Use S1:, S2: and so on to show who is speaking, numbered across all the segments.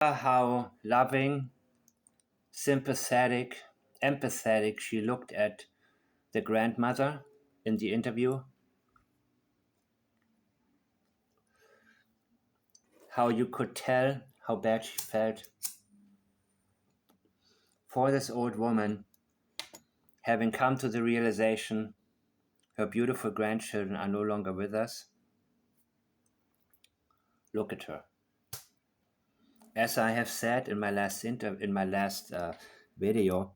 S1: How loving, sympathetic, empathetic she looked at the grandmother in the interview. How you could tell how bad she felt for this old woman, having come to the realization her beautiful grandchildren are no longer with us. Look at her. As I have said in my last video,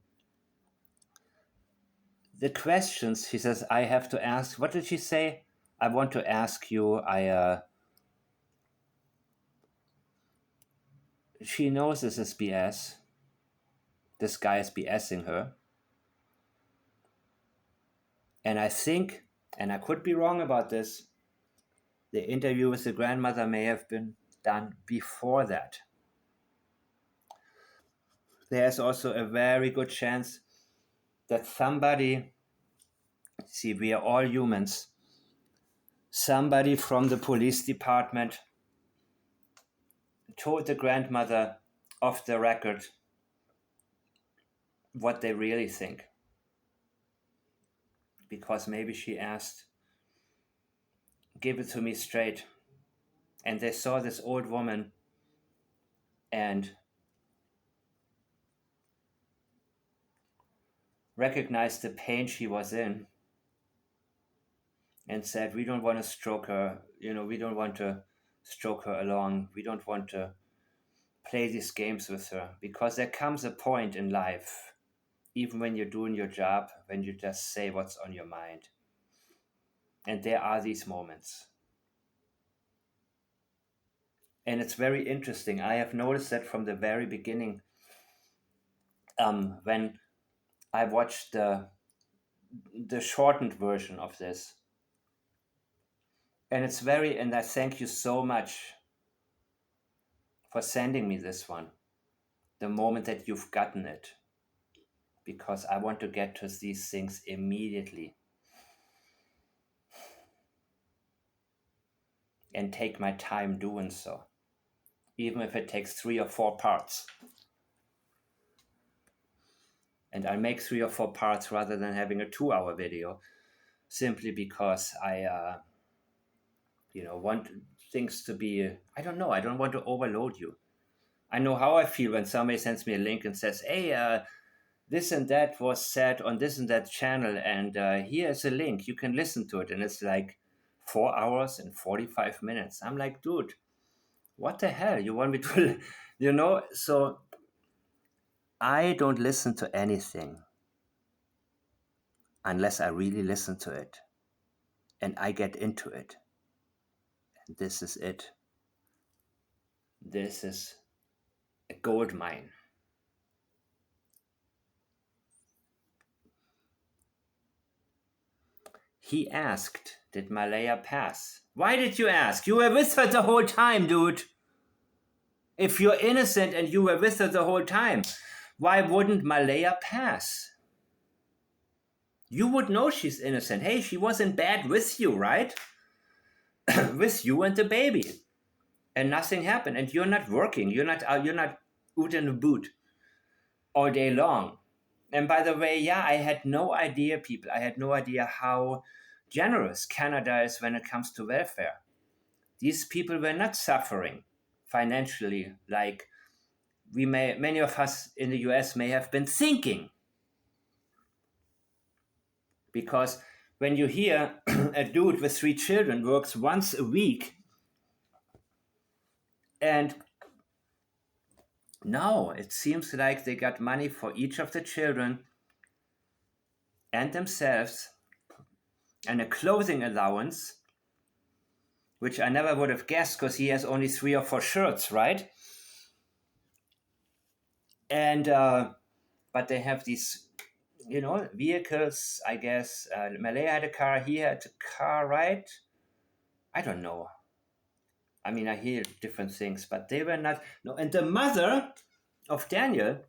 S1: the questions she says I have to ask. What did she say? I want to ask you. She knows this is BS. This guy is BSing her. And I think, and I could be wrong about this, the interview with the grandmother may have been done before that. There's also a very good chance that somebody, see, we are all humans, somebody from the police department told the grandmother off the record what they really think. Because maybe she asked, give it to me straight. And they saw this old woman and recognized the pain she was in and said, we don't want to stroke her, we don't want to stroke her along. We don't want to play these games with her, because there comes a point in life, even when you're doing your job, when you just say what's on your mind. And there are these moments. And it's very interesting. I have noticed that from the very beginning, when I watched the shortened version of this. And and I thank you so much for sending me this one, the moment that you've gotten it, because I want to get to these things immediately and take my time doing so, even if it takes 3 or 4 parts. And I'll make 3 or 4 parts rather than having a 2-hour video, simply because I want things to be, I don't want to overload you. I know how I feel when somebody sends me a link and says, hey, this and that was said on this and that channel, and here's a link, you can listen to it. And it's like 4 hours and 45 minutes. I'm like, dude, what the hell? You want me to, So I don't listen to anything unless I really listen to it and I get into it. And this is it. This is a gold mine. He asked, did Malaya pass? Why did you ask? You were with her the whole time, dude. If you're innocent and you were with her the whole time, why wouldn't Malaya pass? You would know she's innocent. Hey, she was in bed with you, right? With you and the baby. And nothing happened. And you're not working. You're not out in the boot all day long. And by the way, yeah, I had no idea, people. I had no idea how generous Canada is when it comes to welfare. These people were not suffering financially like many of us in the US may have been thinking. Because when you hear a dude with 3 children works once a week, and now it seems like they got money for each of the children and themselves, and a clothing allowance, which I never would have guessed because he has only 3 or 4 shirts, right? And but they have these, vehicles, I guess. Malaya had a car, he had a car, right? I don't know. I mean, I hear different things, but they were not. No, and the mother of Daniel,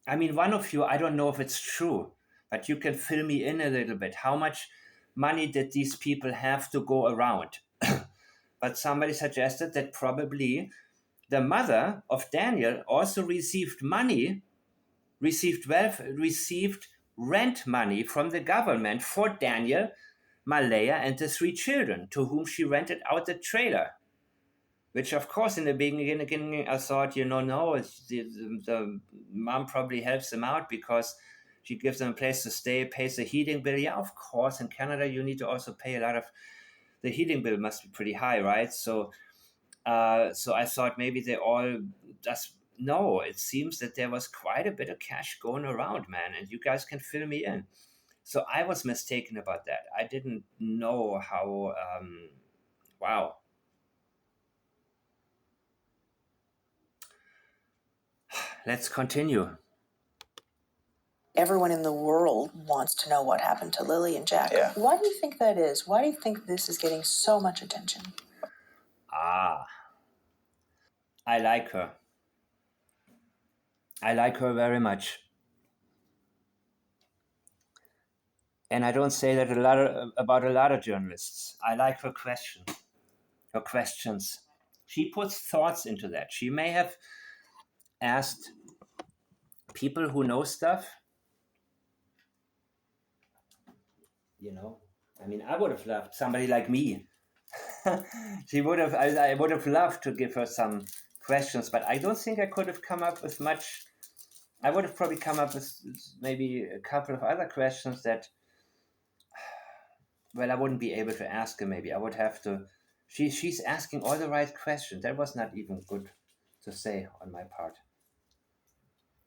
S1: I mean, one of you, I don't know if it's true, but you can fill me in a little bit. How much money did these people have to go around? But somebody suggested that probably The mother of Daniel also received received rent money from the government for Daniel, Malaya, and the 3 children to whom she rented out the trailer. Which, of course, in the beginning, I thought, no, the mom probably helps them out because she gives them a place to stay, pays the heating bill. Yeah, of course, in Canada, you need to also pay a lot of, the heating bill must be pretty high, right? So I thought maybe they all just, no, it seems that there was quite a bit of cash going around, man, and you guys can fill me in. So I was mistaken about that. I didn't know how, wow. Let's continue.
S2: Everyone in the world wants to know what happened to Lilly and Jack.
S3: Yeah.
S2: Why do you think that is? Why do you think this is getting so much attention?
S1: I like her. I like her very much. And I don't say that about a lot of journalists. I like her questions. She puts thoughts into that. She may have asked people who know stuff. I mean, I would have loved somebody like me. I would have loved to give her some questions, but I don't think I could have come up with much. I would have probably come up with maybe a couple of other questions that, well, I wouldn't be able to ask her. Maybe I would have to. She's asking all the right questions. That was not even good to say on my part.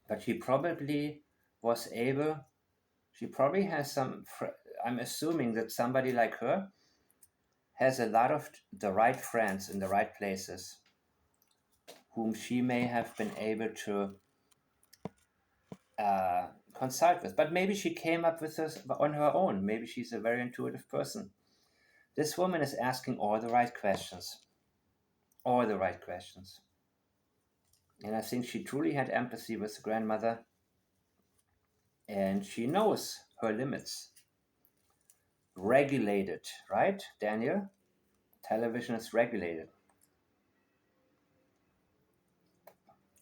S1: But she probably was able. She probably has some. I'm assuming that somebody like her has a lot of the right friends in the right places, whom she may have been able to consult with. But maybe she came up with this on her own. Maybe she's a very intuitive person. This woman is asking all the right questions. All the right questions. And I think she truly had empathy with the grandmother. And she knows her limits. Regulated, right, Daniel? Television is regulated.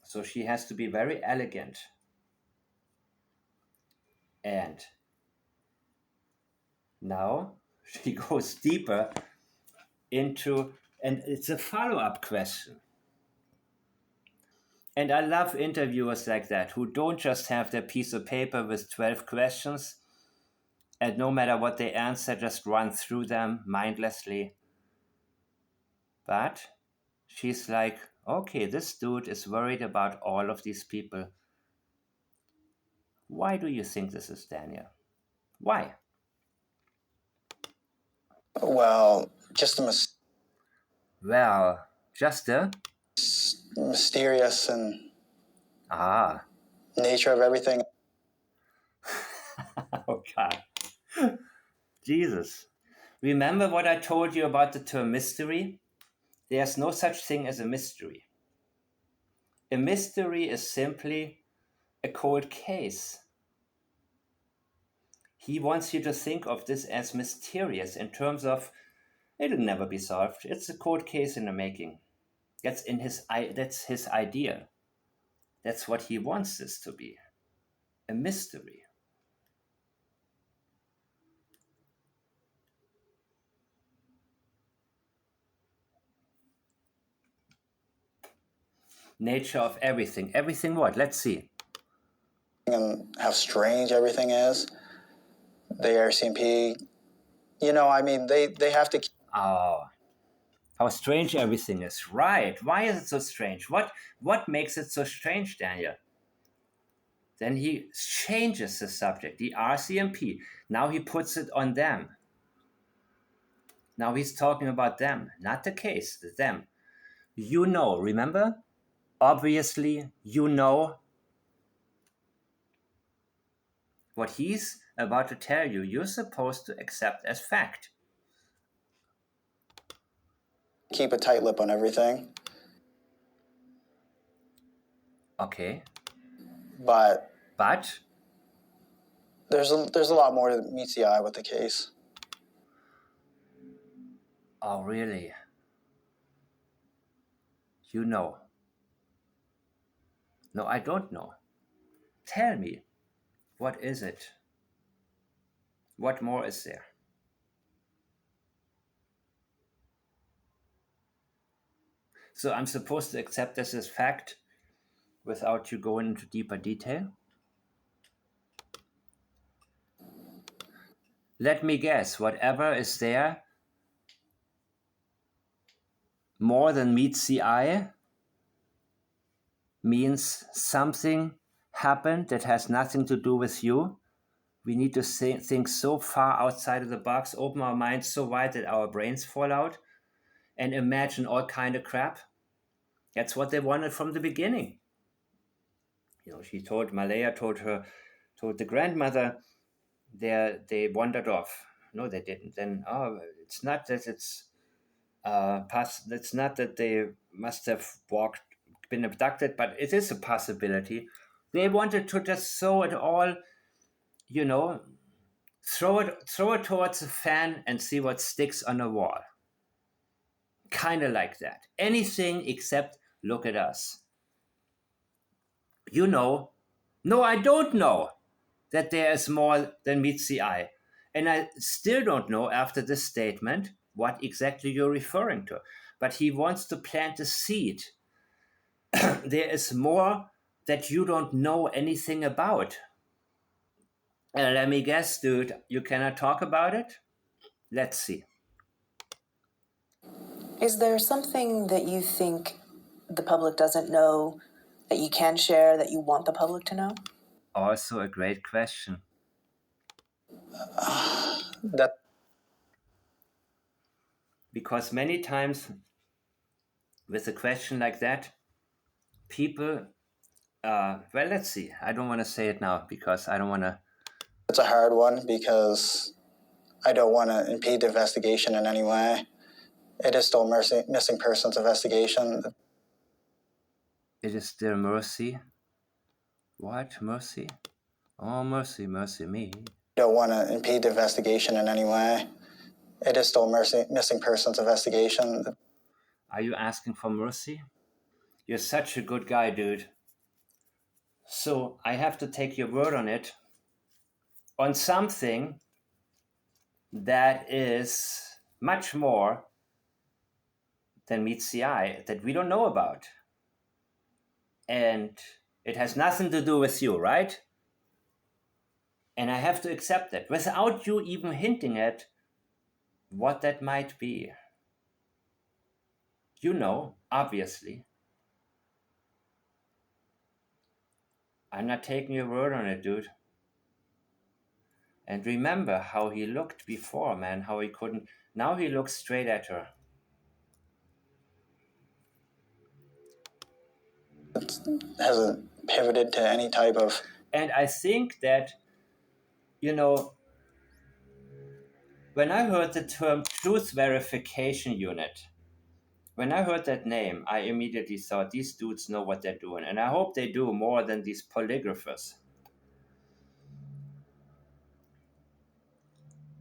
S1: So she has to be very elegant. And now she goes deeper into, and it's a follow-up question. And I love interviewers like that who don't just have their piece of paper with 12 questions and no matter what they answer, just run through them mindlessly. But she's like, okay, this dude is worried about all of these people. Why do you think this is, Daniel? Why?
S3: Well, just
S1: Well, just a
S3: mysterious and nature of everything.
S1: Oh, God. Jesus. Remember what I told you about the term mystery? There's no such thing as a mystery. A mystery is simply a cold case. He wants you to think of this as mysterious in terms of it'll never be solved. It's a cold case in the making. That's his idea. That's what he wants this to be. A mystery. Nature of everything. Everything what? Let's see.
S3: And how strange everything is. The RCMP, I mean, they have to.
S1: Oh, how strange everything is. Right. Why is it so strange? What makes it so strange, Daniel? Then he changes the subject, the RCMP. Now he puts it on them. Now he's talking about them, not the case, them. Remember? Obviously, what he's about to tell you, you're supposed to accept as fact.
S3: Keep a tight lip on everything.
S1: Okay.
S3: But there's a lot more that meets the eye with the case.
S1: Oh, really? No, I don't know. Tell me, what is it? What more is there? So I'm supposed to accept this as fact without you going into deeper detail? Let me guess, whatever is there more than meets the eye means something happened that has nothing to do with you. We need to think so far outside of the box, open our minds so wide that our brains fall out, and imagine all kind of crap. That's what they wanted from the beginning. She told Malaya, told the grandmother, they wandered off. No, they didn't. Then, it's not that it's it's not that they must have been abducted, but it is a possibility. They wanted to just throw it all, throw it towards a fan and see what sticks on a wall. Kind of like that. Anything except look at us. No, I don't know that there is more than meets the eye. And I still don't know after this statement what exactly you're referring to. But he wants to plant a seed. There is more that you don't know anything about. Let me guess, dude, you cannot talk about it? Let's see.
S2: Is there something that you think the public doesn't know that you can share that you want the public to know?
S1: Also a great question.
S3: That
S1: Because many times with a question like that, people, well, let's see. I don't want to say it now because I don't want to.
S3: it's a hard one because I don't want to impede the investigation in any way. It is still missing persons investigation.
S1: It is still mercy. What? Mercy? Oh, mercy, mercy me.
S3: Don't want to impede the investigation in any way. It is still missing persons investigation.
S1: Are you asking for mercy? You're such a good guy, dude. So I have to take your word on it. On something that is much more than meets the eye that we don't know about. And it has nothing to do with you, right? And I have to accept that without you even hinting at what that might be. Obviously. I'm not taking your word on it, dude. And remember how he looked before, man, how he couldn't. Now he looks straight at her.
S3: It hasn't pivoted to any type of.
S1: And I think that, when I heard the term truth verification unit, when I heard that name, I immediately thought these dudes know what they're doing. And I hope they do more than these polygraphers.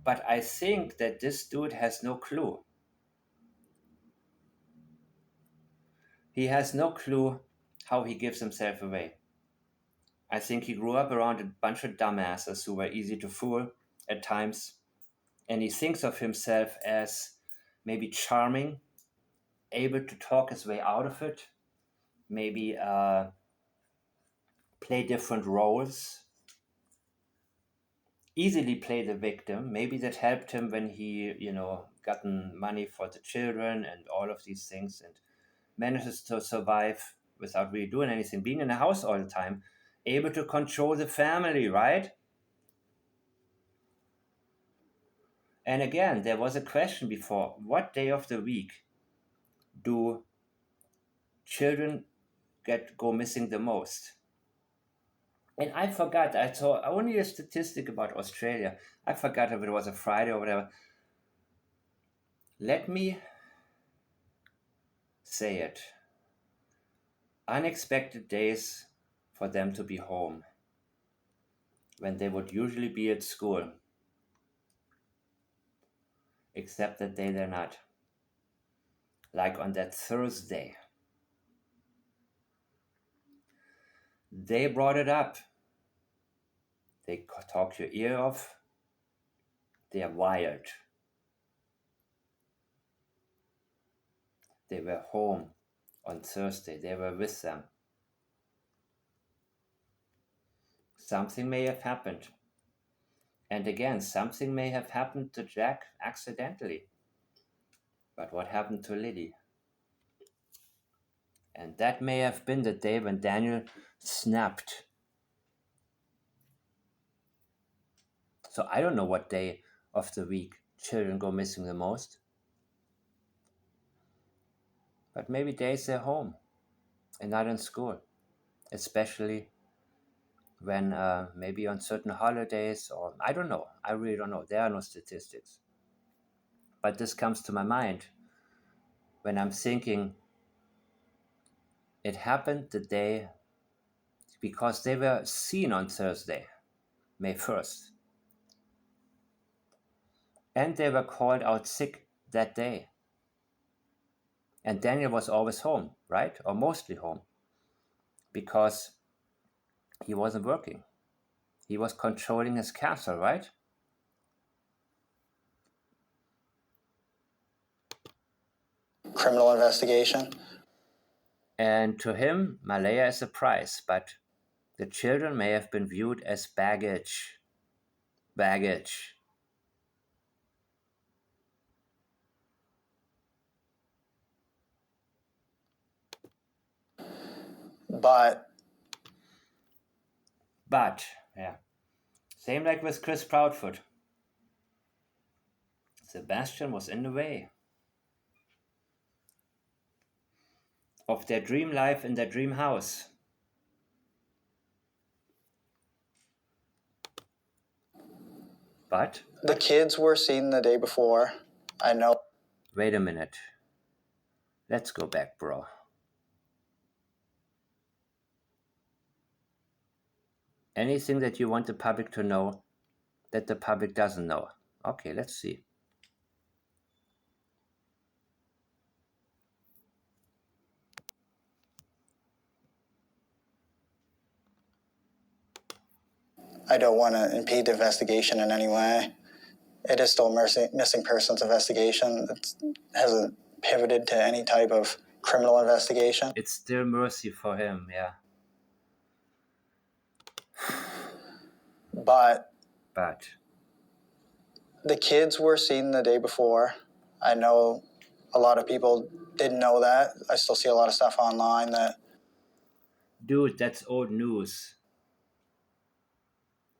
S1: But I think that this dude has no clue. He has no clue how he gives himself away. I think he grew up around a bunch of dumbasses who were easy to fool at times. And he thinks of himself as maybe charming, able to talk his way out of it, maybe play different roles, easily play the victim. Maybe that helped him when he, gotten money for the children and all of these things and manages to survive without really doing anything, being in the house all the time, able to control the family, right? And again, there was a question before, what day of the week do children go missing the most? And I forgot, I saw only a statistic about Australia. I forgot if it was a Friday or whatever. Let me say it. Unexpected days for them to be home when they would usually be at school. Except that day they're not. Like on that Thursday. They brought it up. They talk your ear off. They are wired. They were home on Thursday. They were with them. Something may have happened. And again, something may have happened to Jack accidentally. But what happened to Lily? And that may have been the day when Daniel snapped. So I don't know what day of the week children go missing the most. But maybe days they're home and not in school. Especially when maybe on certain holidays, or I don't know. I really don't know. There are no statistics. But this comes to my mind when I'm thinking it happened the day because they were seen on Thursday, May 1st. And they were called out sick that day. And Daniel was always home, right? Or mostly home. Because he wasn't working. He was controlling his castle, right?
S3: Criminal investigation.
S1: And to him, Malaya is a prize, but the children may have been viewed as baggage. Baggage.
S3: But
S1: Yeah. Same like with Chris Proudfoot. Sebastian was in the way of their dream life in their dream house. But
S3: the kids were seen the day before. I know.
S1: wait a minute. Let's go back, bro. Anything that you want the public to know that the public doesn't know. Okay, let's see.
S3: I don't want to impede the investigation in any way. It is still a missing persons investigation. It hasn't pivoted to any type of criminal investigation.
S1: It's still mercy for him, yeah.
S3: But
S1: the
S3: kids were seen the day before. I know a lot of people didn't know that. I still see a lot of stuff online that...
S1: Dude, that's old news.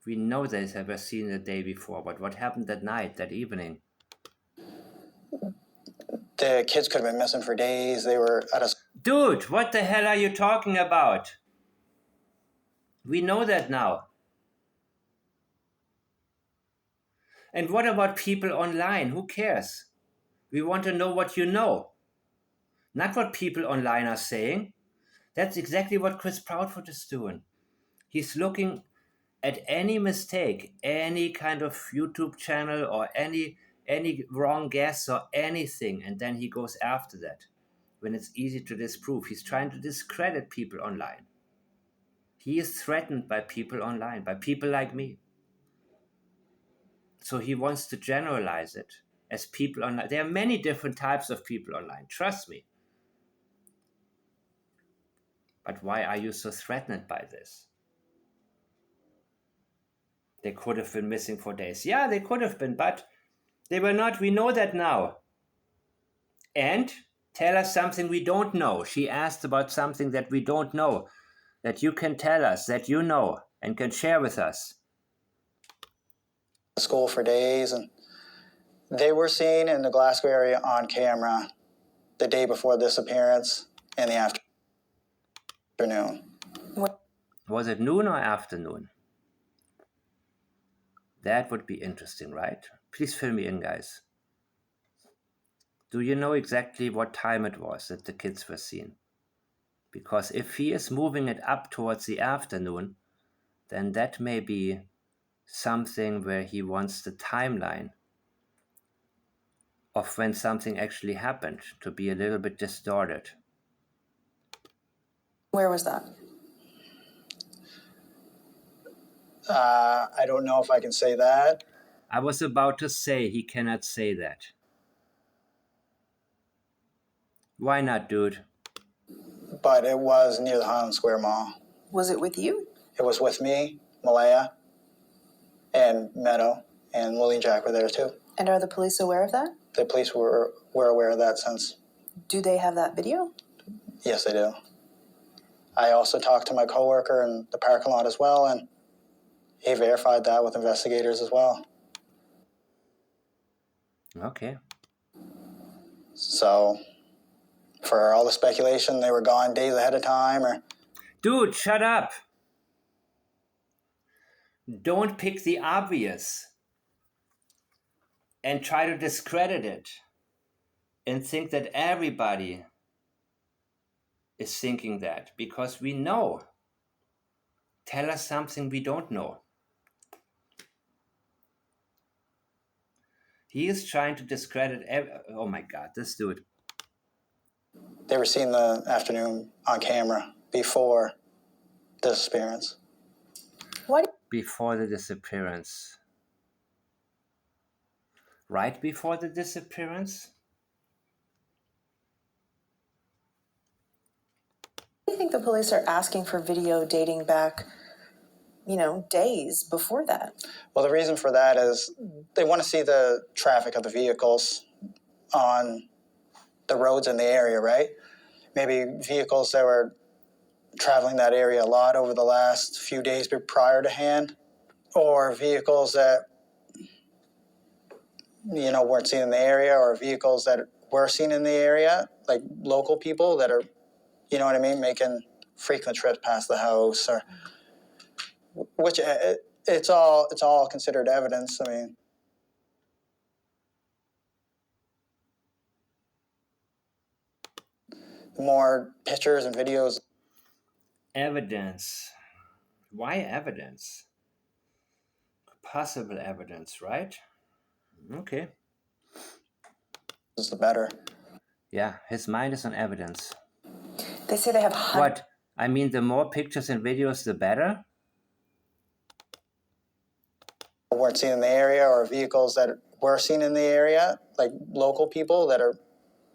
S1: We know they were seen the day before, but what happened that night, that evening?
S3: The kids could have been missing for days. They were at a...
S1: Dude, what the hell are you talking about? We know that now. And what about people online? Who cares? We want to know what you know, not what people online are saying. That's exactly what Chris Proudfoot is doing. He's looking at any mistake, any kind of YouTube channel or any wrong guess or anything, and then he goes after that when it's easy to disprove. He's trying to discredit people online. He is threatened by people online, by people like me. So he wants to generalize it as people online. There are many different types of people online, trust me. But why are you so threatened by this? They could have been missing for days. Yeah, they could have been, but they were not. We know that now. And tell us something we don't know. She asked about something that we don't know, that you can tell us, that you know, and can share with us.
S3: School for days, and they were seen in the Glasgow area on camera the day before this appearance in the afternoon.
S1: Was it noon or afternoon? That would be interesting, right? Please fill me in, guys. Do you know exactly what time it was that the kids were seen? Because if he is moving it up towards the afternoon, then that may be something where he wants the timeline of when something actually happened to be a little bit distorted.
S2: Where was that?
S3: I don't know if I can say that.
S1: I was about to say he cannot say that. Why not, dude?
S3: But it was near the Highland Square Mall.
S2: Was it with you?
S3: It was with me, Malaya, and Meadow, and Lilly and Jack were there too.
S2: And are the police aware of that?
S3: The police were aware of that since.
S2: Do they have that video?
S3: Yes, they do. I also talked to my coworker in the parking lot as well, and he verified that with investigators as well.
S1: Okay.
S3: So, for all the speculation, they were gone days ahead of time, or...
S1: Dude, shut up. Don't pick the obvious and try to discredit it and think that everybody is thinking that, because we know. Tell us something we don't know. He is trying to discredit oh my God, this dude.
S3: They were seen the afternoon on camera before the disappearance.
S2: What?
S1: Before the disappearance. Right before the disappearance?
S2: Do you think the police are asking for video dating back, days before that?
S3: Well, the reason for that is they want to see the traffic of the vehicles on the roads in the area, right? Maybe vehicles that were traveling that area a lot over the last few days prior to hand, or vehicles that, weren't seen in the area, or vehicles that were seen in the area, like local people that are, you know what I mean, making frequent trips past the house, or which it's all considered evidence. I mean, the more pictures and videos.
S1: Evidence. Why evidence? Possible evidence, right? Okay.
S3: Is the better.
S1: Yeah, his mind is on evidence.
S2: They say they have
S1: What? I mean, the more pictures and videos, the better?
S3: Weren't seen in the area, or vehicles that were seen in the area, like local people that are,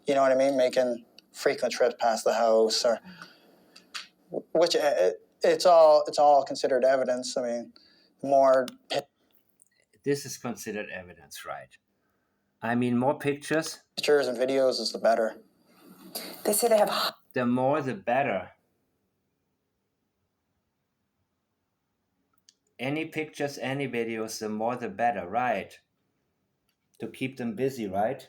S3: you know what I mean, making frequent trips past the house, or which it's all considered evidence. I mean, more.
S1: This is considered evidence, right? I mean, more pictures
S3: and videos is the better.
S2: They say they have.
S1: The more, the better. Any pictures, any videos, the more, the better, right? To keep them busy, right?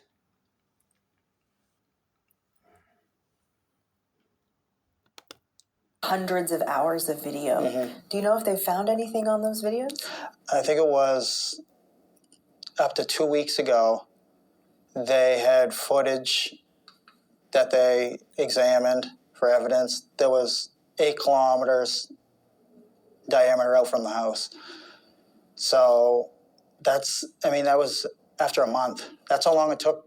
S2: Hundreds of hours of video. Mm-hmm. Do you know if they found anything on those videos?
S3: I think it was up to 2 weeks ago. They had footage that they examined for evidence. There was 8 kilometers diameter out from the house. So that was after a month. That's how long it took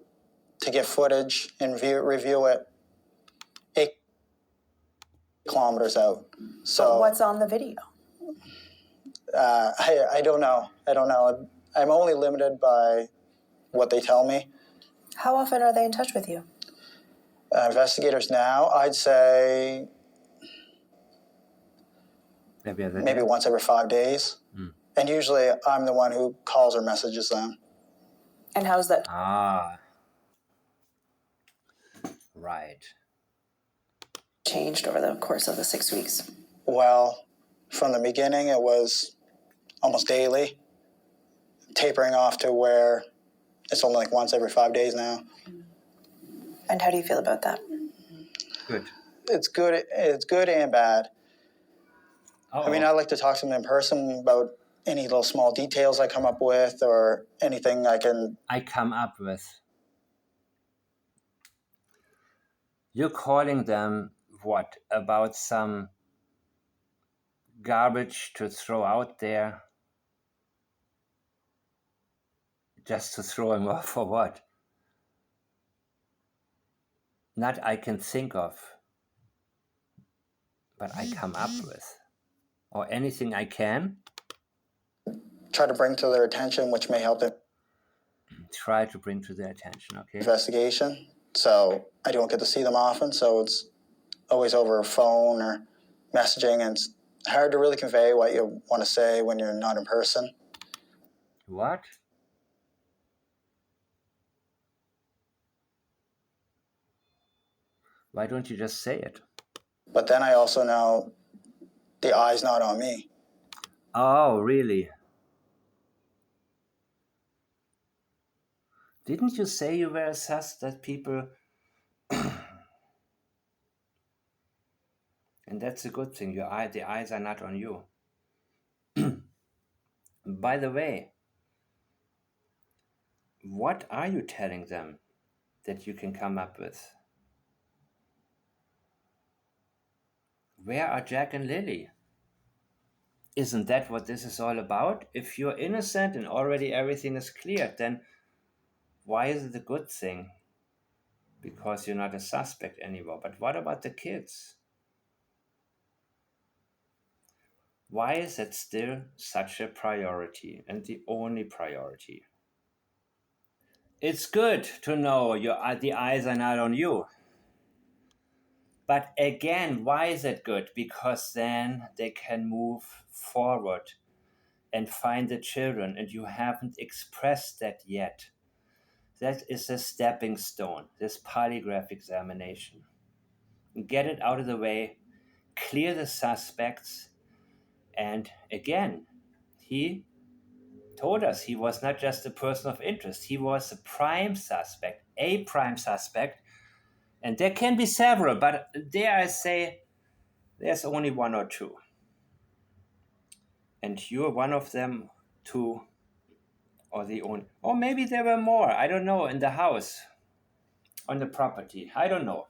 S3: to get footage and review it. 8 kilometers out. So
S2: but what's on the video?
S3: I don't know. I'm only limited by what they tell me.
S2: How often are they in touch with you?
S3: Investigators now, I'd say maybe once every 5 days. Mm. And usually I'm the one who calls or messages them.
S2: And how's that?
S1: Right.
S2: Changed over the course of the 6 weeks?
S3: Well, from the beginning, it was almost daily, tapering off to where it's only like once every 5 days now.
S2: And how do you feel about that?
S1: Good.
S3: It's good. It's good and bad.
S1: Uh-oh.
S3: I mean, I like to talk to them in person about any little small details I come up with, or anything I
S1: come up with. You're calling them what? About some garbage to throw out there? Just to throw them off for what? Not I can think of, but I come up with. Or anything I can?
S3: try to bring to their attention, which may help the
S1: Try to bring to their attention, okay?
S3: investigation. So I don't get to see them often, so it's always over a phone or messaging, and it's hard to really convey what you want to say when you're not in person.
S1: What? Why don't you just say it?
S3: But then I also know the eye's not on me.
S1: Oh, really? Didn't you say you were sus that people... And that's a good thing. The eyes are not on you. By the way, what are you telling them that you can come up with? Where are Jack and Lily? Isn't that what this is all about? If you're innocent and already everything is cleared, then why is it a good thing? Because you're not a suspect anymore. But what about the kids? Why is it still such a priority and the only priority? It's good to know the eyes are not on you. But again, why is it good? Because then they can move forward and find the children, and you haven't expressed that yet. That is a stepping stone, this polygraph examination. Get it out of the way, clear the suspects, and again, he told us he was not just a person of interest, he was a prime suspect, and there can be several, but dare I say, there's only one or two. And you're one of them, two, or the only, or maybe there were more, I don't know, in the house, on the property, I don't know.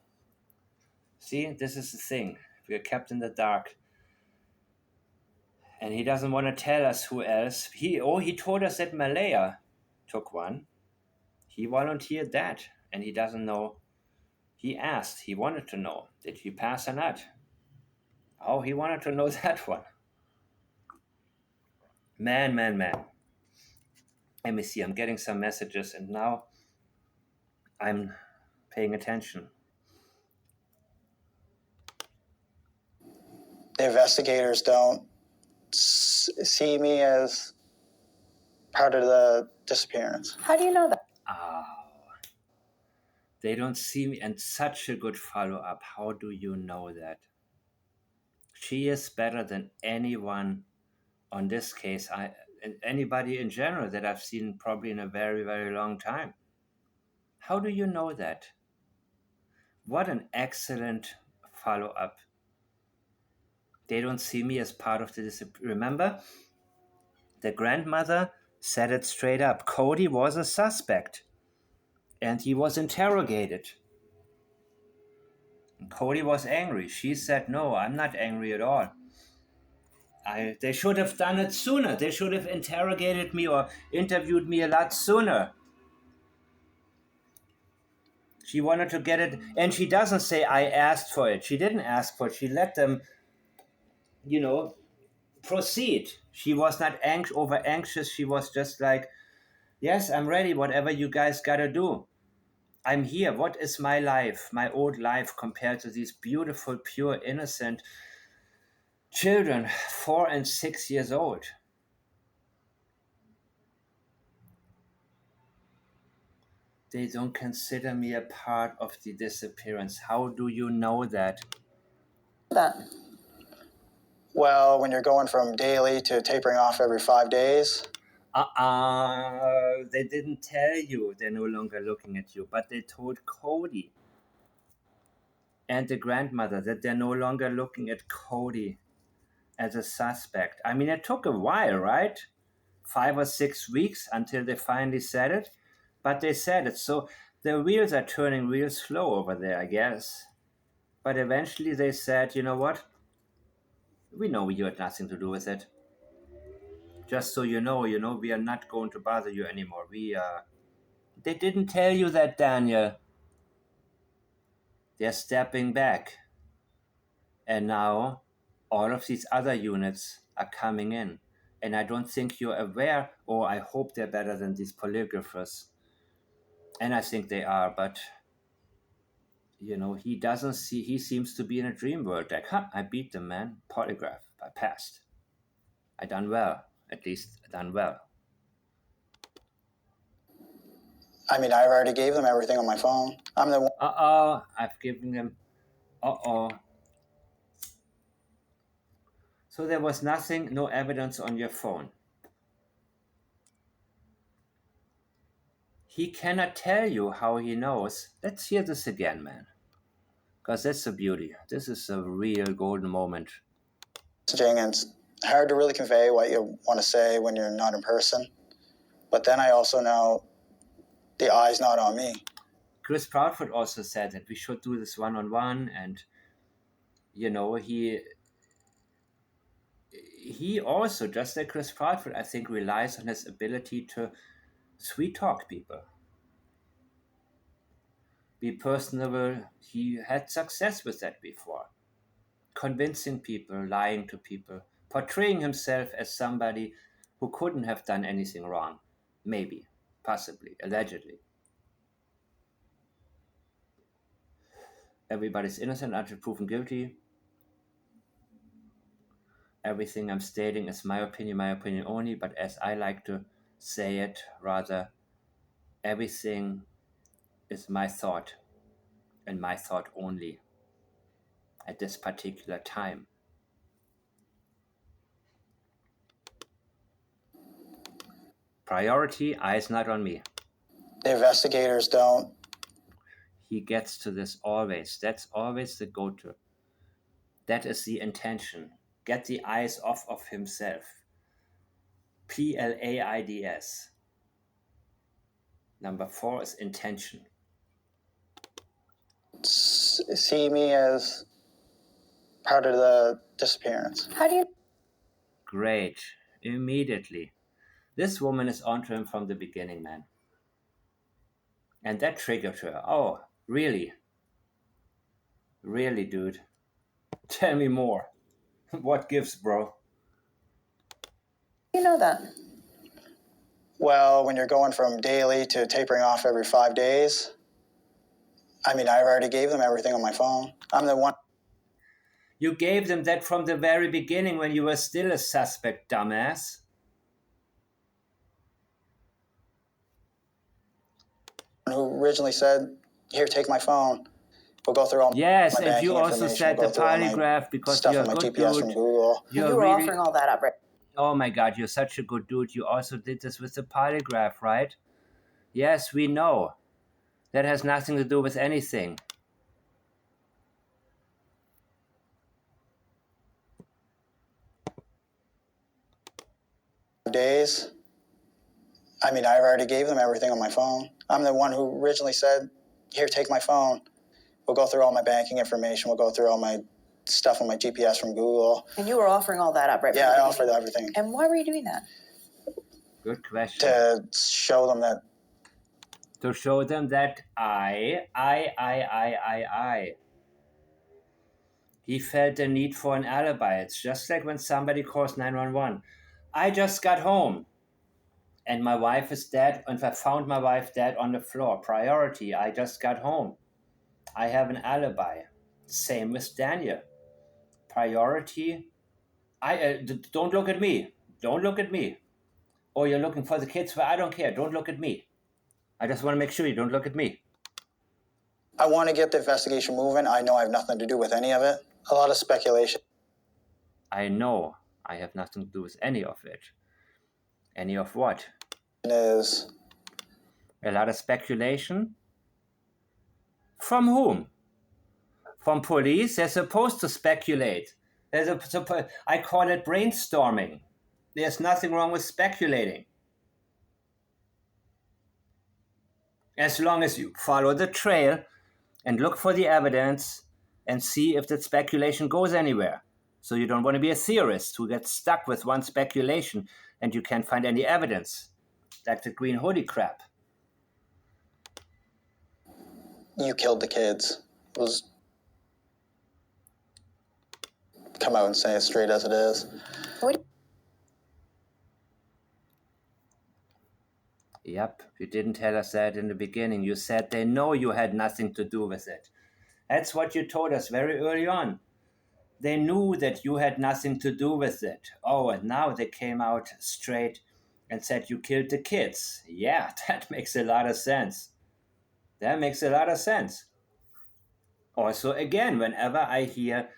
S1: See, this is the thing, we are kept in the dark. And he doesn't want to tell us who else. He told us that Malaya took one. He volunteered that, and he doesn't know. He asked, he wanted to know, did he pass or not? Oh, he wanted to know that one. Man. Let me see, I'm getting some messages, and now I'm paying attention.
S3: The investigators don't see me as part of the disappearance.
S2: How do you know that?
S1: Oh, they don't see me, and such a good follow-up. How do you know that? She is better than anyone on this case, and anybody in general that I've seen probably in a very, very long time. How do you know that? What an excellent follow-up. They don't see me as part of the discipline. Remember, the grandmother said it straight up. Cody was a suspect, and he was interrogated. And Cody was angry. She said, no, I'm not angry at all. They should have done it sooner. They should have interrogated me or interviewed me a lot sooner. She wanted to get it, and she doesn't say, I asked for it. She didn't ask for it. She let them, proceed. She was not over anxious. She was just like, yes, I'm ready, whatever you guys gotta do. I'm here. What is my life, my old life, compared to these beautiful, pure, innocent children, 4 and 6 years old? They don't consider me a part of the disappearance. How do you know that?
S3: Well, when you're going from daily to tapering off every 5 days.
S1: They didn't tell you they're no longer looking at you, but they told Cody and the grandmother that they're no longer looking at Cody as a suspect. I mean, it took a while, right? 5 or 6 weeks until they finally said it, but they said it. So the wheels are turning real slow over there, I guess. But eventually they said, you know what? We know you had nothing to do with it. Just so you know, we are not going to bother you anymore. They didn't tell you that, Daniel. They're stepping back. And now all of these other units are coming in. And I don't think you're aware, or I hope they're better than these polygraphers. And I think they are, but he doesn't see, he seems to be in a dream world. Like, I beat them, man. Polygraph. I passed. I done well. At least I done well.
S3: I mean, I've already gave them everything on my phone. I'm the one.
S1: I've given them. So there was nothing, no evidence on your phone. He cannot tell you how he knows. Let's hear this again, man. Because that's the beauty. This is a real golden moment.
S3: Messaging, and it's hard to really convey what you want to say when you're not in person. But then I also know the eye's not on me.
S1: Chris Proudfoot also said that we should do this one-on-one, and he also, just like Chris Proudfoot, I think, relies on his ability to sweet talk people, be personable. He had success with that before, convincing people, lying to people, portraying himself as somebody who couldn't have done anything wrong, maybe, possibly, allegedly. Everybody's innocent until proven guilty. Everything I'm stating is my opinion only, but as I like to say it, rather, everything is my thought, and my thought only, at this particular time. Priority, eyes not on me.
S3: The investigators don't.
S1: He gets to this always. That's always the go-to. That is the intention. Get the eyes off of himself. PLAIDS. Number 4 is intention.
S3: See me as part of the disappearance.
S2: How do you?
S1: Great. Immediately. This woman is onto him from the beginning, man. And that triggered her. Oh, really? Really, dude? Tell me more. What gives, bro?
S2: You know that.
S3: Well, when you're going from daily to tapering off every 5 days, I mean, I already gave them everything on my phone. I'm the one.
S1: You gave them that from the very beginning when you were still a suspect, dumbass.
S3: Who originally said, "Here, take my phone. We'll go through all
S1: Yes,
S3: my
S1: and you
S3: banking
S1: also
S3: information.
S1: said
S3: We'll
S1: the
S3: go through all my
S1: polygraph because
S3: stuff
S1: you're
S3: on
S1: a
S3: my
S1: good
S3: GPS from
S1: dude.
S3: Google."
S2: You were
S1: really...
S2: offering all that up, right?
S1: Oh my God, you're such a good dude. You also did this with the polygraph, right? Yes, we know. That has nothing to do with anything.
S3: Days. I mean, I already gave them everything on my phone. I'm the one who originally said, "Here, take my phone. We'll go through all my banking information. We'll go through all my stuff on my GPS from Google."
S2: And you were offering all that up, right?
S3: Yeah, I offered everything.
S2: And why were you doing that?
S1: Good question.
S3: To show them that.
S1: To show them that I. He felt the need for an alibi. It's just like when somebody calls 911. I just got home and my wife is dead, and I found my wife dead on the floor. Priority, I just got home. I have an alibi. Same with Daniel. Priority, don't look at me. Don't look at me. Or you're looking for the kids, but I don't care. Don't look at me. I just want to make sure you don't look at me.
S3: I want to get the investigation moving. I know I have nothing to do with any of it. A lot of speculation.
S1: I know I have nothing to do with any of it. Any of what?
S3: Is
S1: a lot of speculation? From whom? From police? They're supposed to speculate. I call it brainstorming. There's nothing wrong with speculating. As long as you follow the trail and look for the evidence and see if that speculation goes anywhere. So you don't want to be a theorist who gets stuck with one speculation and you can't find any evidence. Like the green hoodie crap.
S3: You killed the kids. Come out and say it straight as it is.
S2: What?
S1: Yep, you didn't tell us that in the beginning. You said they know you had nothing to do with it. That's what you told us very early on. They knew that you had nothing to do with it. Oh, and now they came out straight and said you killed the kids. Yeah, that makes a lot of sense. That makes a lot of sense. Also, again, whenever I hear,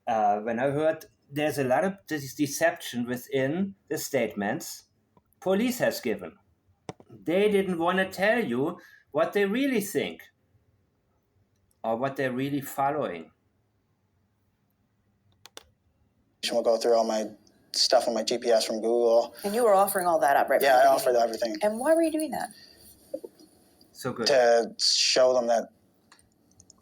S1: when I heard there's a lot of deception within the statements police has given. They didn't want to tell you what they really think or what they're really following.
S3: We'll go through all my stuff on my GPS from Google.
S2: And you were offering all that up, right?
S3: Yeah, I offered everything.
S2: And why were you doing that?
S1: So good.
S3: To show them that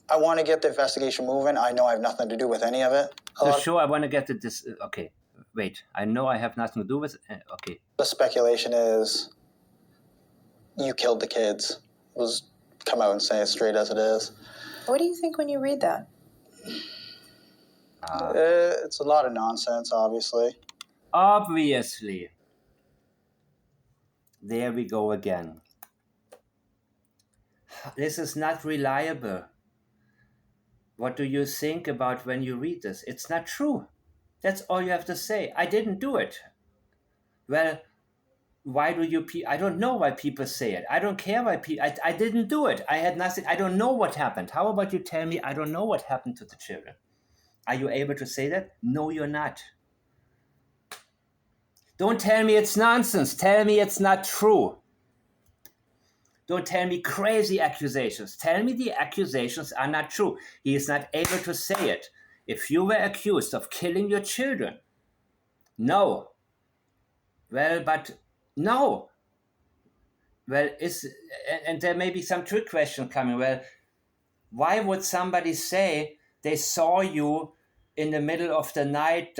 S3: I want to get the investigation moving. I know I have nothing to do with any of it.
S1: So sure, I want to get to this. Okay, wait. I know I have nothing to do with it. Okay.
S3: The speculation is you killed the kids. Was come out and say it straight as it is.
S2: What do you think when you read that?
S3: It's a lot of nonsense, obviously.
S1: Obviously. There we go again. This is not reliable. What do you think about when you read this? It's not true. That's all you have to say. I didn't do it. Well, why do you... I don't know why people say it. I don't care why people... I didn't do it. I had nothing... I don't know what happened. How about you tell me I don't know what happened to the children? Are you able to say that? No, you're not. Don't tell me it's nonsense. Tell me it's not true. Don't tell me crazy accusations. Tell me the accusations are not true. He is not able to say it. If you were accused of killing your children, no. Well, but no. Well, and there may be some trick question coming. Well, why would somebody say they saw you in the middle of the night?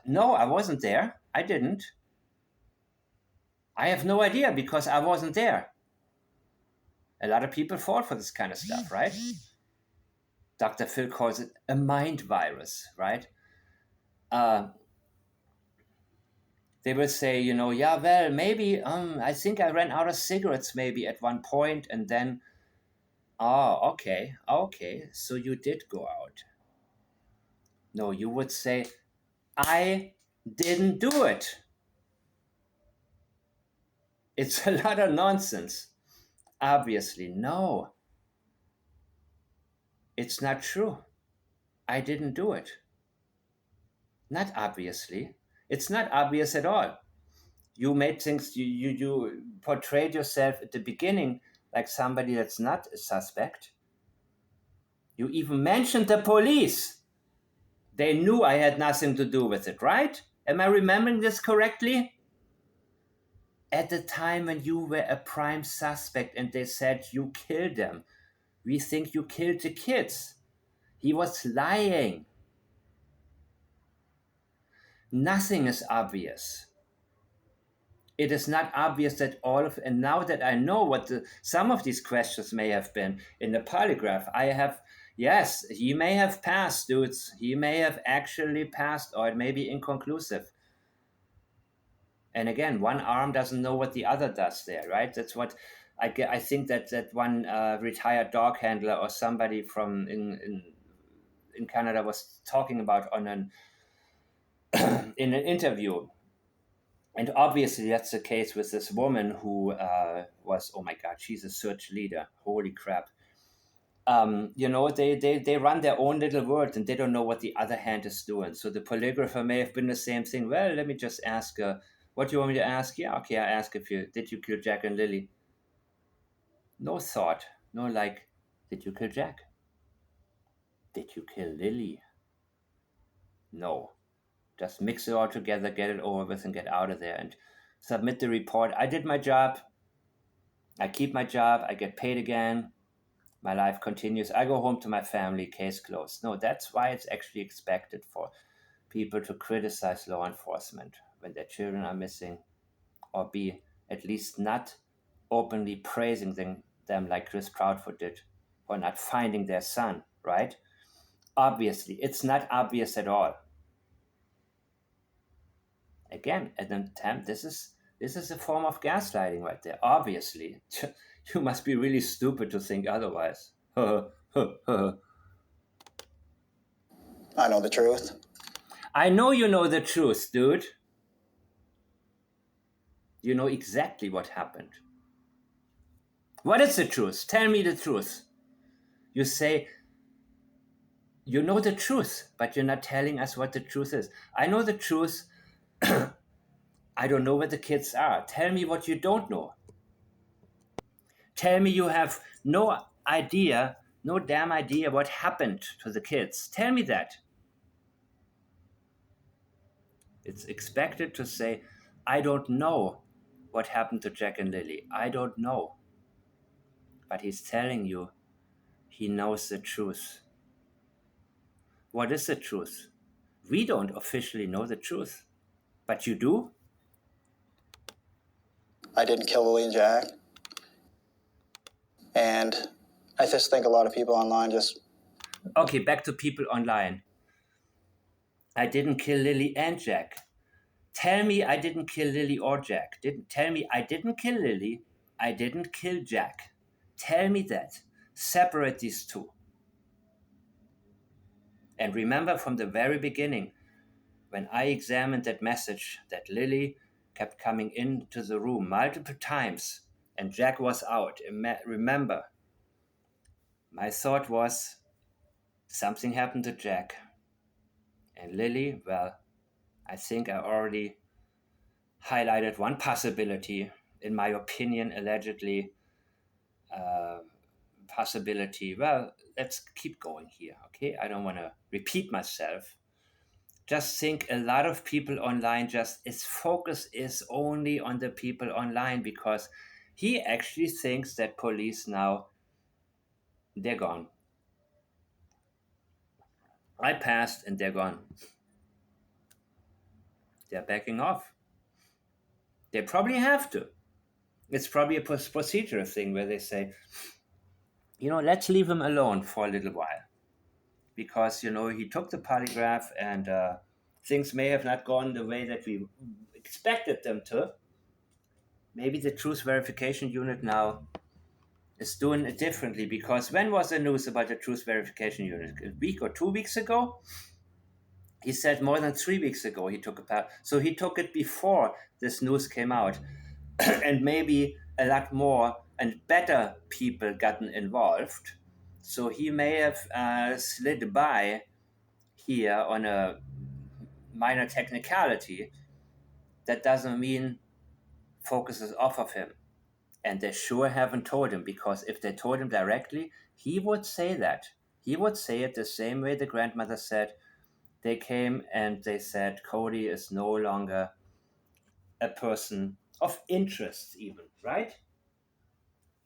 S1: No, I wasn't there. I didn't. I have no idea because I wasn't there. A lot of people fall for this kind of stuff, right? Dr. Phil calls it a mind virus, right? They will say, yeah, well, maybe, I think I ran out of cigarettes maybe at one point, and then, okay, so you did go out. No, you would say, I didn't do it. It's a lot of nonsense. Obviously, no. It's not true. I didn't do it. Not obviously. It's not obvious at all. You made things, you portrayed yourself at the beginning like somebody that's not a suspect. You even mentioned the police. They knew I had nothing to do with it, right? Am I remembering this correctly? At the time when you were a prime suspect and they said you killed them, we think you killed the kids. He was lying. Nothing is obvious. It is not obvious that and now that I know what some of these questions may have been in the polygraph, yes, he may have passed, dudes. He may have actually passed, or it may be inconclusive. And again, one arm doesn't know what the other does there, right? That's what I think that one retired dog handler or somebody from in Canada was talking about in an interview. And obviously that's the case with this woman who was, oh my God, she's a search leader. Holy crap. They run their own little world and they don't know what the other hand is doing. So the polygrapher may have been the same thing. Well, let me just ask, what do you want me to ask? Yeah, okay, I ask did you kill Jack and Lily? No thought. No, like, did you kill Jack? Did you kill Lily? No. Just mix it all together, get it over with, and get out of there and submit the report. I did my job. I keep my job. I get paid again. My life continues. I go home to my family. Case closed. No, that's why it's actually expected for people to criticize law enforcement when their children are missing, or be at least not openly praising them like Chris Proudfoot did for not finding their son, right? Obviously, it's not obvious at all. Again, an attempt, this is This is a form of gaslighting right there, obviously. You must be really stupid to think otherwise.
S3: I know the truth.
S1: I know you know the truth, dude. You know exactly what happened. What is the truth? Tell me the truth. You say, you know the truth, but you're not telling us what the truth is. I know the truth. I don't know where the kids are. Tell me what you don't know. Tell me you have no idea, no damn idea what happened to the kids. Tell me that. It's expected to say, I don't know what happened to Jack and Lily. I don't know. But he's telling you he knows the truth. What is the truth? We don't officially know the truth. But you do?
S3: I didn't kill Lilly and Jack. And I just think a lot of people online just...
S1: Okay, back to people online. I didn't kill Lily and Jack. Tell me I didn't kill Lily or Jack. Tell me I didn't kill Lily. I didn't kill Jack. Tell me that. Separate these two. And remember from the very beginning, when I examined that message that Lily kept coming into the room multiple times and Jack was out. Remember, my thought was something happened to Jack. And Lily, well, I think I already highlighted one possibility, in my opinion, allegedly possibility. Well, let's keep going here, okay? I don't want to repeat myself. Just think a lot of people online, just its focus is only on the people online because he actually thinks that police now, they're gone. I passed and they're gone. They're backing off. They probably have to. It's probably a procedural thing where they say, let's leave him alone for a little while. Because, he took the polygraph and things may have not gone the way that we expected them to. Maybe the truth verification unit now is doing it differently, because when was the news about the truth verification unit? A week or 2 weeks ago? He said more than 3 weeks ago he took a part. So he took it before this news came out. And maybe a lot more and better people gotten involved. So he may have slid by here on a minor technicality. That doesn't mean focus is off of him. And they sure haven't told him, because if they told him directly, he would say that. He would say it the same way the grandmother said. They came and they said Cody is no longer a person of interest even, right?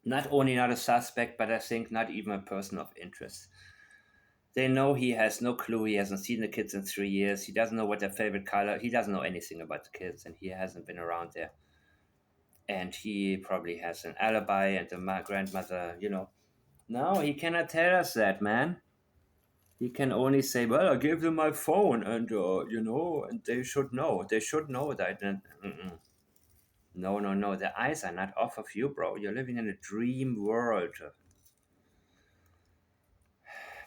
S1: Not only not a suspect, but I think not even a person of interest. They know he has no clue. He hasn't seen the kids in 3 years. He doesn't know what their favorite color. He doesn't know anything about the kids, and he hasn't been around there. And he probably has an alibi, and the grandmother, No, he cannot tell us that, man. He can only say, well, I gave them my phone, and, and they should know. They should know that. And, No. The eyes are not off of you, bro. You're living in a dream world.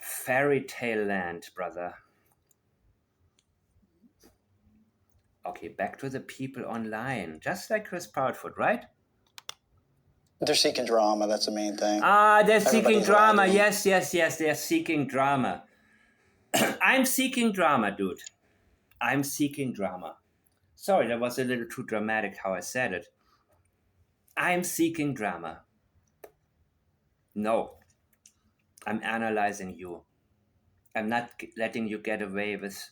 S1: Fairy tale land, brother. Okay, back to the people online. Just like Chris Proudfoot, right?
S3: They're seeking drama. That's the main thing.
S1: They're seeking
S3: Everybody's
S1: drama.
S3: lagging.
S1: Yes. They're seeking drama. I'm seeking drama, dude. I'm seeking drama. Sorry, that was a little too dramatic how I said it. I'm seeking drama. No. I'm analyzing you. I'm not letting you get away with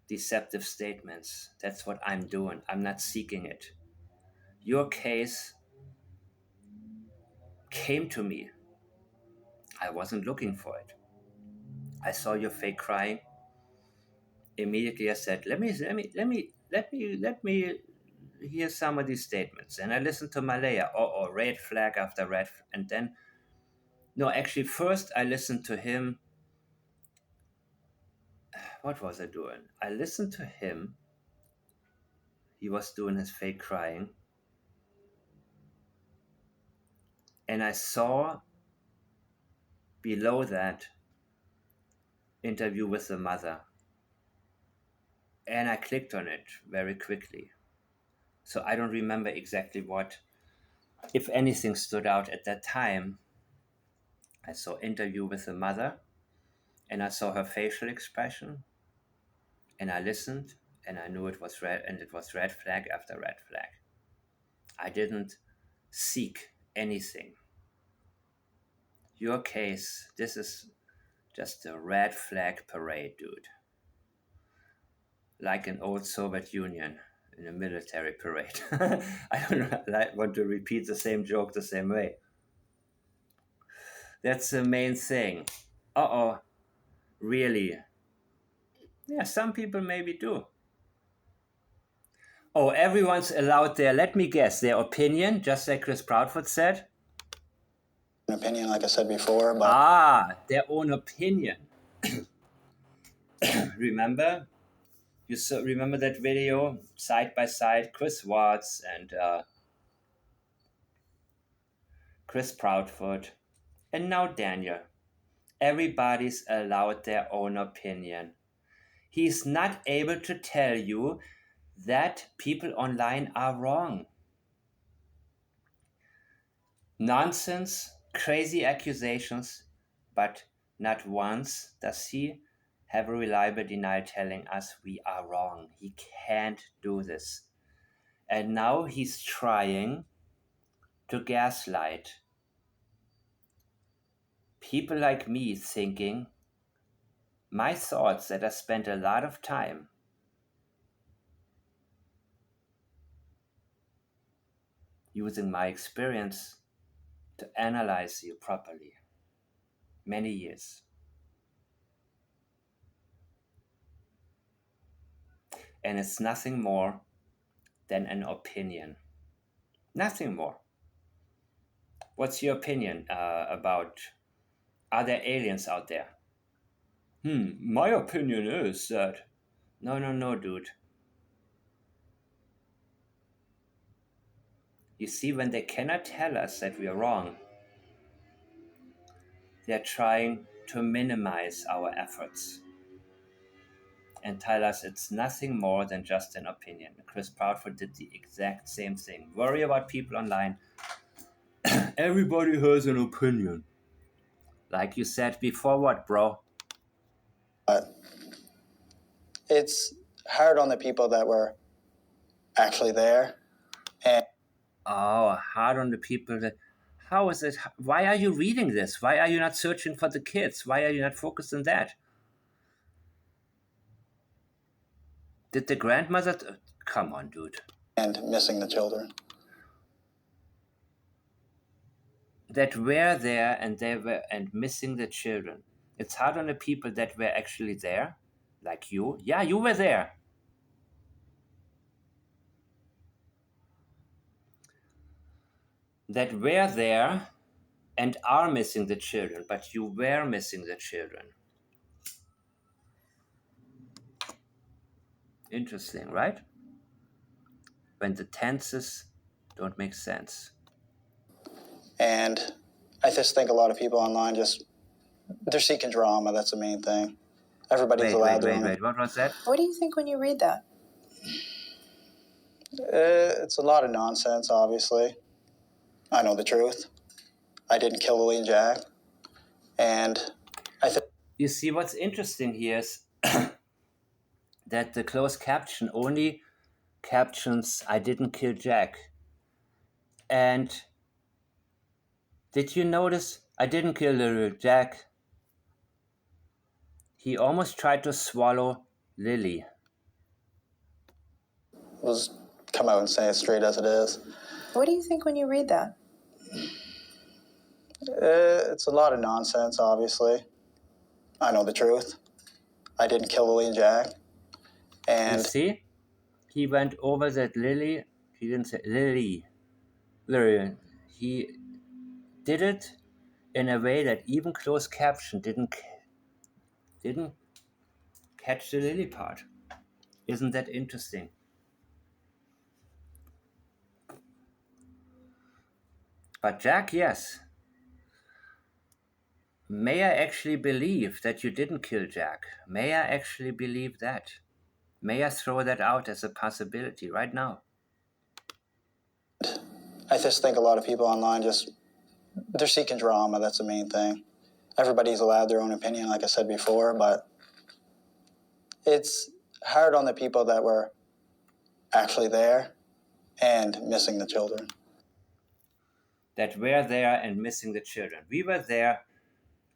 S1: deceptive statements. That's what I'm doing. I'm not seeking it. Your case came to me. I wasn't looking for it. I saw your fake crying. Immediately I said, let me hear some of these statements. And I listened to Malaya. Red flag after red. And then, no, actually first I listened to him. What was I doing? I listened to him. He was doing his fake crying. And I saw below that interview with the mother. And I clicked on it very quickly. So I don't remember exactly what, if anything, stood out at that time. I saw interview with the mother, and I saw her facial expression, and I listened, and I knew it was red, and it was red flag after red flag. I didn't seek anything. Your case, this is just a red flag parade, dude. Like an old Soviet Union in a military parade. I don't want to repeat the same joke the same way. That's the main thing. Uh-oh, really? Yeah, some people maybe do. Oh, everyone's allowed their, let me guess, their opinion, just like Chris Proudfoot said?
S3: An opinion, like I said before, but
S1: Their own opinion. Remember? Remember that video, side by side, Chris Watts and Chris Proudfoot, and now Daniel. Everybody's allowed their own opinion. He's not able to tell you that people online are wrong. Nonsense, crazy accusations, but not once does he have a reliable denial telling us we are wrong. He can't do this. And now he's trying to gaslight people like me, thinking my thoughts that I spent a lot of time using my experience to analyze you properly. Many years. And it's nothing more than an opinion. Nothing more. What's your opinion about, are there aliens out there? My opinion is that... No, dude. You see, when they cannot tell us that we are wrong, they're trying to minimize our efforts and tell us it's nothing more than just an opinion. Chris Proudfoot did the exact same thing. Worry about people online. Everybody has an opinion. Like you said before, what, bro?
S3: it's hard on the people that were actually there. And
S1: Hard on the people that... How is it? Why are you reading this? Why are you not searching for the kids? Why are you not focused on that? Did the grandmother... Come on, dude.
S3: and missing the children.
S1: That were there and missing the children. It's hard on the people that were actually there, like you. Yeah, you were there. That were there and are missing the children, but you were missing the children. Interesting, right? When the tenses don't make sense.
S3: And I just think a lot of people online they're seeking drama. That's the main thing. Everybody's allowed their own.
S1: Wait. What was that?
S2: What do you think when you read that?
S3: It's a lot of nonsense, obviously. I know the truth. I didn't kill Lilly and Jack. And I think...
S1: You see, what's interesting here is that the closed caption only captions "I didn't kill Jack." And did you notice I didn't kill little Jack? He almost tried to swallow Lily.
S3: was come out and say it straight as it is.
S2: What do you think when you read that?
S3: It's a lot of nonsense, obviously. I know the truth. I didn't kill Lilly and Jack. And
S1: you see, he went over that Lily. He didn't say Lily. Lily. He did it in a way that even closed caption didn't catch the Lily part. Isn't that interesting? But Jack, yes. May I actually believe that you didn't kill Jack? May I actually believe that? May I throw that out as a possibility right now?
S3: I just think a lot of people online they're seeking drama. That's the main thing. Everybody's allowed their own opinion, like I said before, but it's hard on the people that were actually there and missing the children.
S1: That were there and missing the children. We were there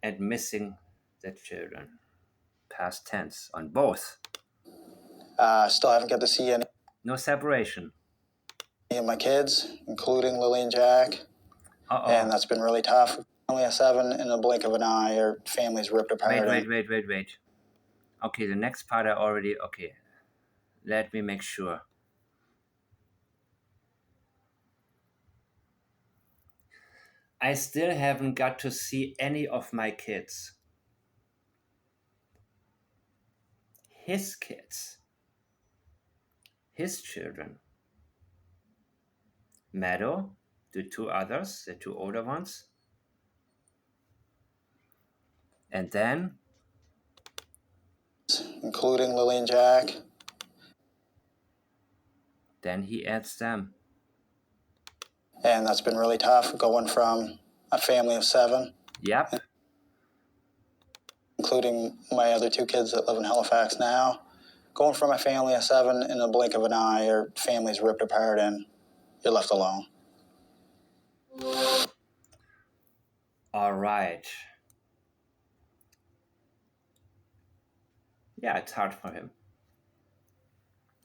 S1: and missing the children. Past tense on both.
S3: Still haven't got to see any
S1: No separation.
S3: of my kids, including Lilly and Jack.
S1: Uh-oh.
S3: And that's been really tough. Only a 7 in the blink of an eye, or families ripped apart.
S1: Wait. Okay, the next part I already... Okay, let me make sure. I still haven't got to see any of my kids. His kids. His children. Meadow, the 2 others, the 2 older ones. And then...
S3: including Lilly and Jack.
S1: Then he adds them.
S3: And that's been really tough, going from a family of 7.
S1: Yep.
S3: Including my other 2 kids that live in Halifax now. Going from a family of 7 in the blink of an eye, or families ripped apart and you're left alone.
S1: All right. Yeah, it's hard for him.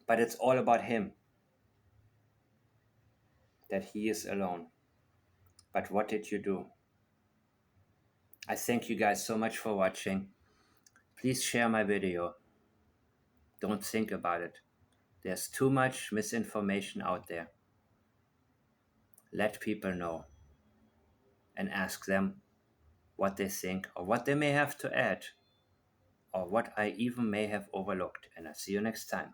S1: But it's all about him. That he is alone. But what did you do? I thank you guys so much for watching. Please share my video. Don't think about it. There's too much misinformation out there. Let people know and ask them what they think or what they may have to add or what I even may have overlooked. And I'll see you next time.